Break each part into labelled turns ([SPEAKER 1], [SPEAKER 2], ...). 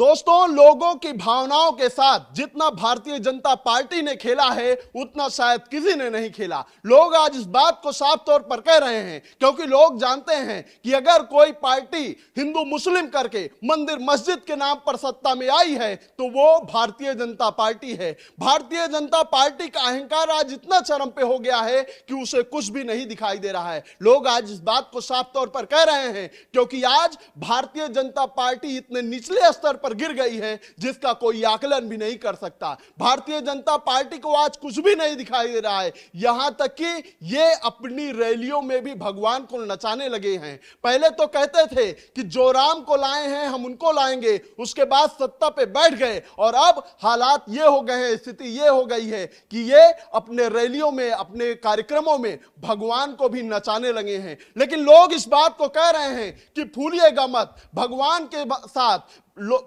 [SPEAKER 1] दोस्तों, लोगों की भावनाओं के साथ जितना भारतीय जनता पार्टी ने खेला है उतना शायद किसी ने नहीं खेला। लोग आज इस बात को साफ तौर पर कह रहे हैं, क्योंकि लोग जानते हैं कि अगर कोई पार्टी हिंदू मुस्लिम करके मंदिर मस्जिद के नाम पर सत्ता में आई है तो वो भारतीय जनता पार्टी है। भारतीय जनता पार्टी का अहंकार आज इतना चरम पे हो गया है कि उसे कुछ भी नहीं दिखाई दे रहा है। लोग आज इस बात को साफ तौर पर कह रहे हैं, क्योंकि आज भारतीय जनता पार्टी इतने निचले स्तर पर गिर गई है जिसका कोई आकलन भी नहीं कर सकता। भारतीय जनता पार्टी को आज कुछ भी नहीं दिखाई दे रहा है, यहां तक कि ये अपनी रैलियों में भी भगवान को नचाने लगे हैं। पहले तो कहते थे कि जो राम को लाए हैं हम उनको लाएंगे, उसके बाद सत्ता पे बैठ गए और अब हालात ये हो गए हैं, स्थिति ये हो गई है कि ये अपने रैलियों में, अपने कार्यक्रमों में भगवान को भी नचाने लगे हैं। लेकिन लोग इस बात को कह रहे हैं कि भूलिएगा मत, भगवान के साथ,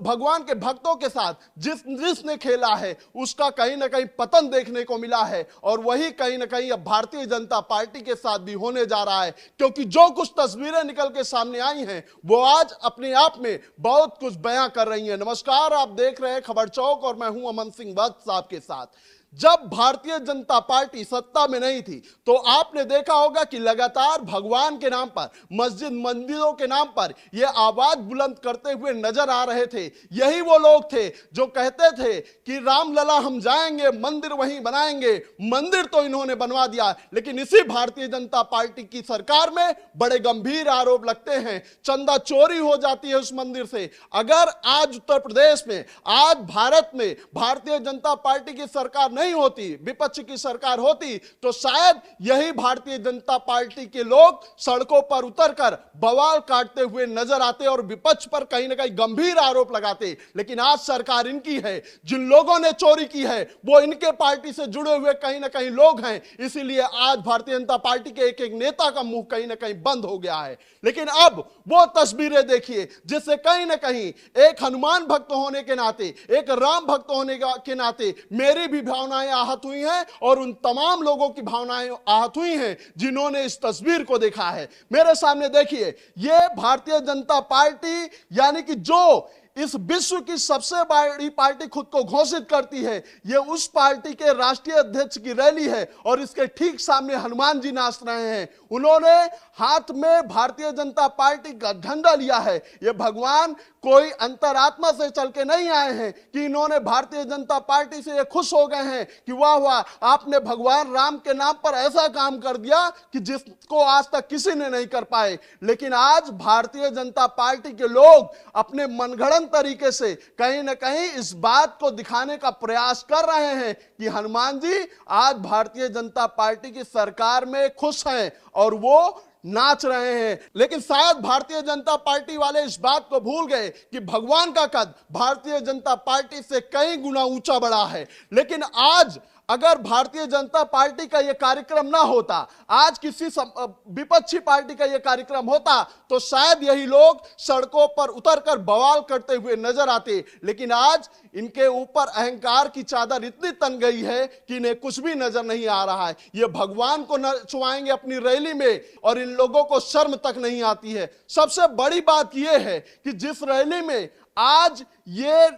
[SPEAKER 1] भगवान के भक्तों के साथ जिसने खेला है उसका कहीं ना कहीं पतन देखने को मिला है, और वही कहीं ना कहीं अब भारतीय जनता पार्टी के साथ भी होने जा रहा है। क्योंकि जो कुछ तस्वीरें निकल के सामने आई हैं वो आज अपने आप में बहुत कुछ बयां कर रही हैं। नमस्कार, आप देख रहे हैं खबर चौक और मैं हूं अमन सिंह वत्स आपके साथ। जब भारतीय जनता पार्टी सत्ता में नहीं थी तो आपने देखा होगा कि लगातार भगवान के नाम पर, मस्जिद मंदिरों के नाम पर ये आवाज बुलंद करते हुए नजर आ रहे थे। यही वो लोग थे जो कहते थे कि रामलला हम जाएंगे, मंदिर वहीं बनाएंगे। मंदिर तो इन्होंने बनवा दिया, लेकिन इसी भारतीय जनता पार्टी की सरकार में बड़े गंभीर आरोप लगते हैं, चंदा चोरी हो जाती है उस मंदिर से। अगर आज उत्तर प्रदेश में, आज भारत में भारतीय जनता पार्टी की सरकार नहीं होती, विपक्ष की सरकार होती, तो शायद यही भारतीय जनता पार्टी के लोग सड़कों पर उतरकर बवाल काटते हुए नजर आते और विपक्ष पर कहीं ना कहीं गंभीर आरोप लगाते। लेकिन आज सरकार इनकी है, जिन लोगों ने चोरी की है वो इनके पार्टी से जुड़े हुए कहीं ना कहीं लोग हैं, इसीलिए आज भारतीय जनता पार्टी के एक एक नेता का मुंह कहीं ना कहीं बंद हो गया है। लेकिन अब वो तस्वीरें देखिए जिससे कहीं ना कहीं एक हनुमान भक्त होने के नाते, एक राम भक्त होने के नाते मेरी भी भावनाएं आहत हुई हैं और उन तमाम लोगों की भावनाएं आहत हुई हैं जिन्होंने इस तस्वीर को देखा है। मेरे सामने देखिए, ये भारतीय जनता पार्टी यानी कि जो इस विश्व की सबसे बड़ी पार्टी खुद को घोषित करती है, ये उस पार्टी के राष्ट्रीय अध्यक्ष की रैली है और इसके ठीक सामने हनुमान जी नाच रहे हैं। उन्होंने हाथ में भारतीय जनता पार्टी का झंडा लिया है। ये भगवान कोई अंतरात्मा से चल के नहीं आए हैं कि इन्होंने भारतीय जनता पार्टी से ये खुश हो गए हैं कि वाह वाह, आपने भगवान राम के नाम पर ऐसा काम कर दिया कि जिसको आज तक किसी ने नहीं कर पाए। लेकिन आज भारतीय जनता पार्टी के लोग अपने मनगढ़ंत तरीके से कहीं ना कहीं इस बात को दिखाने का प्रयास कर रहे हैं कि हनुमान जी आज भारतीय जनता पार्टी की सरकार में खुश हैं और वो नाच रहे हैं। लेकिन शायद भारतीय जनता पार्टी वाले इस बात को भूल गए कि भगवान का कद भारतीय जनता पार्टी से कई गुना ऊंचा बड़ा है। लेकिन आज अगर भारतीय जनता पार्टी का यह कार्यक्रम ना होता, आज किसी विपक्षी पार्टी का यह कार्यक्रम होता, तो शायद यही लोग सड़कों पर उतरकर बवाल करते हुए नजर आते। लेकिन आज इनके ऊपर अहंकार की चादर इतनी तन गई है कि इन्हें कुछ भी नजर नहीं आ रहा है। ये भगवान को नचवाएंगे अपनी रैली में और इन लोगों को शर्म तक नहीं आती है। सबसे बड़ी बात यह है कि जिस रैली में आज ये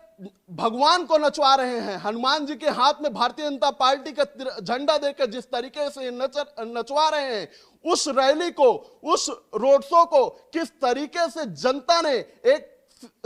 [SPEAKER 1] भगवान को नचवा रहे हैं, हनुमान जी के हाथ में भारतीय जनता पार्टी का झंडा देकर जिस तरीके से नचवा रहे हैं, उस रैली को, उस रोड शो को किस तरीके से जनता ने एक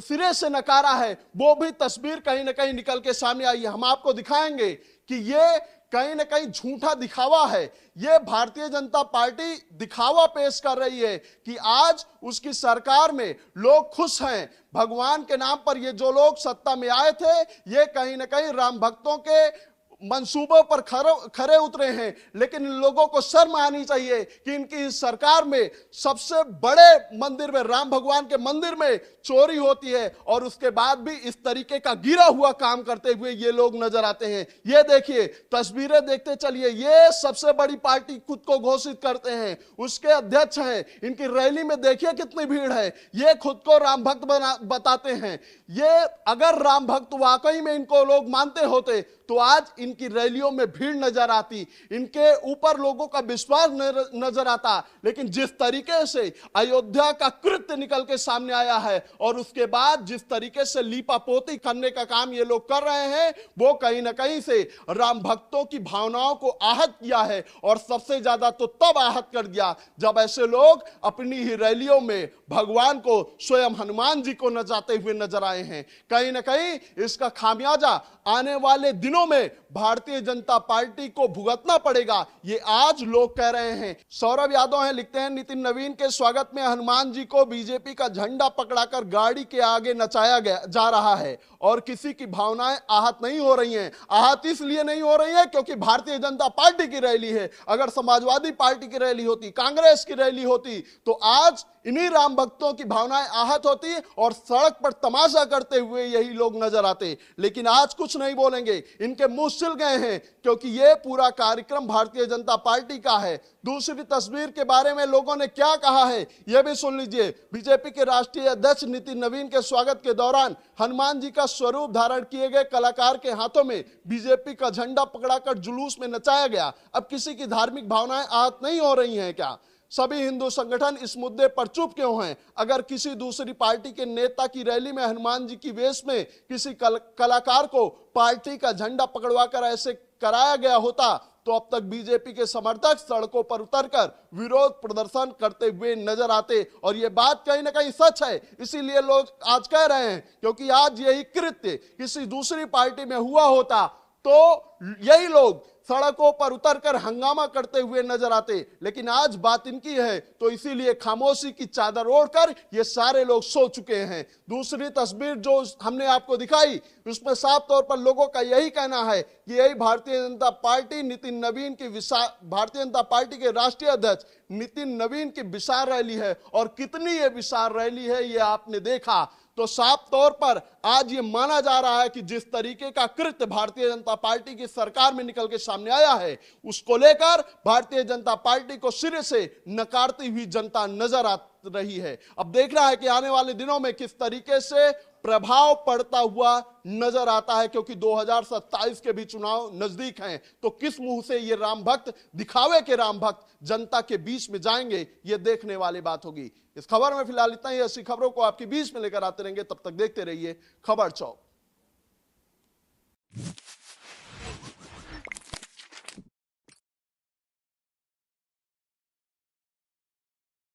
[SPEAKER 1] सिरे से नकारा है, वो भी तस्वीर कहीं ना कहीं निकल के सामने आई है। हम आपको दिखाएंगे कि ये कहीं ना कहीं झूठा दिखावा है। ये भारतीय जनता पार्टी दिखावा पेश कर रही है कि आज उसकी सरकार में लोग खुश हैं। भगवान के नाम पर ये जो लोग सत्ता में आए थे, ये कहीं ना कहीं राम भक्तों के मंसूबों पर खरे उतरे हैं। लेकिन इन लोगों को शर्म आनी चाहिए कि इनकी सरकार में सबसे बड़े मंदिर में, राम भगवान के मंदिर में चोरी होती है और उसके बाद भी इस तरीके का गिरा हुआ काम करते हुए ये लोग नजर आते हैं। ये देखिए, तस्वीरें देखते चलिए। ये सबसे बड़ी पार्टी खुद को घोषित करते हैं, उसके अध्यक्ष हैं। इनकी रैली में देखिए कितनी भीड़ है। ये खुद को राम भक्त बताते हैं। ये अगर राम भक्त वाकई में इनको लोग मानते होते तो आज इन इनकी रैलियों में भीड़ नजर आती, इनके ऊपर लोगों का विश्वास नजर आता। लेकिन जिस तरीके से अयोध्या का कृत्य निकल के सामने आया है और उसके बाद जिस तरीके से लीपापोती करने का काम ये लोग कर रहे हैं, वो कहीं ना कहीं से राम भक्तों की भावनाओं को आहत किया है। और सबसे ज्यादा तो तब आहत कर दिया जब ऐसे लोग अपनी ही रैलियों में भगवान को, स्वयं हनुमान जी को नचाते हुए नजर आए हैं। कहीं ना कहीं इसका खामियाजा आने वाले दिनों में भारतीय जनता पार्टी को भुगतना पड़ेगा, ये आज लोग कह रहे हैं। सौरभ यादव हैं, लिखते हैं नितिन नवीन के स्वागत में हनुमान जी को बीजेपी का झंडा पकड़ाकर गाड़ी के आगे नचाया जा रहा है और किसी की भावनाएं आहत नहीं हो रही हैं। आहत इसलिए नहीं हो रही है क्योंकि भारतीय जनता पार्टी की रैली है। अगर समाजवादी पार्टी की रैली होती, कांग्रेस की रैली होती, तो आज इन्हीं राम भक्तों की भावनाएं आहत होती और सड़क पर तमाशा करते हुए यही लोग नजर आते। लेकिन आज कुछ नहीं बोलेंगे, इनके मुंह सिल गए हैं क्योंकि यह पूरा कार्यक्रम भारतीय जनता पार्टी का है। दूसरी तस्वीर के बारे में लोगों ने क्या कहा है यह भी सुन लीजिए। बीजेपी के राष्ट्रीय अध्यक्ष नितिन नवीन के स्वागत के दौरान हनुमान जी का स्वरूप धारण किए गए कलाकार के हाथों में बीजेपी का झंडा पकड़ाकर जुलूस में नचाया गया। अब किसी की धार्मिक भावनाएं आहत नहीं हो रही हैं क्या? सभी हिंदू संगठन इस मुद्दे पर चुप क्यों हैं? अगर किसी दूसरी पार्टी के नेता की रैली में हनुमान जी की वेश में किसी कलाकार को पार्टी का झंडा पकड़वाकर ऐसे कराया गया होता तो अब तक बीजेपी के समर्थक सड़कों पर उतरकर विरोध प्रदर्शन करते हुए नजर आते। और ये बात कहीं ना कहीं सच है, इसीलिए लोग आज कह रहे हैं क्योंकि आज यही कृत्य किसी दूसरी पार्टी में हुआ होता तो यही लोग सड़कों पर उतरकर हंगामा करते हुए नजर आते। लेकिन आज बात इनकी है तो इसीलिए खामोशी की चादर ओढ़कर ये सारे लोग सो चुके हैं। दूसरी तस्वीर जो हमने आपको दिखाई उसमें साफ तौर पर लोगों का यही कहना है कि यही भारतीय जनता पार्टी नितिन नवीन की भारतीय जनता पार्टी के राष्ट्रीय अध्यक्ष नितिन नवीन की विशाल रैली है। और कितनी ये विशाल रैली है ये आपने देखा। तो साफ तौर पर आज ये माना जा रहा है कि जिस तरीके का कृत्य भारतीय जनता पार्टी की सरकार में निकल के सामने आया है उसको लेकर भारतीय जनता पार्टी को सिरे से नकारती हुई जनता नजर आ रही है। अब देखना है कि आने वाले दिनों में किस तरीके से प्रभाव पड़ता हुआ नजर आता है, क्योंकि 2027 के भी चुनाव नजदीक हैं। तो किस मुंह से ये राम भक्त, दिखावे के राम भक्त, जनता के बीच में जाएंगे, ये देखने वाली बात होगी। इस खबर में फिलहाल इतना ही। ऐसी खबरों को आपके बीच में लेकर आते रहेंगे, तब तक देखते रहिए खबर चौक।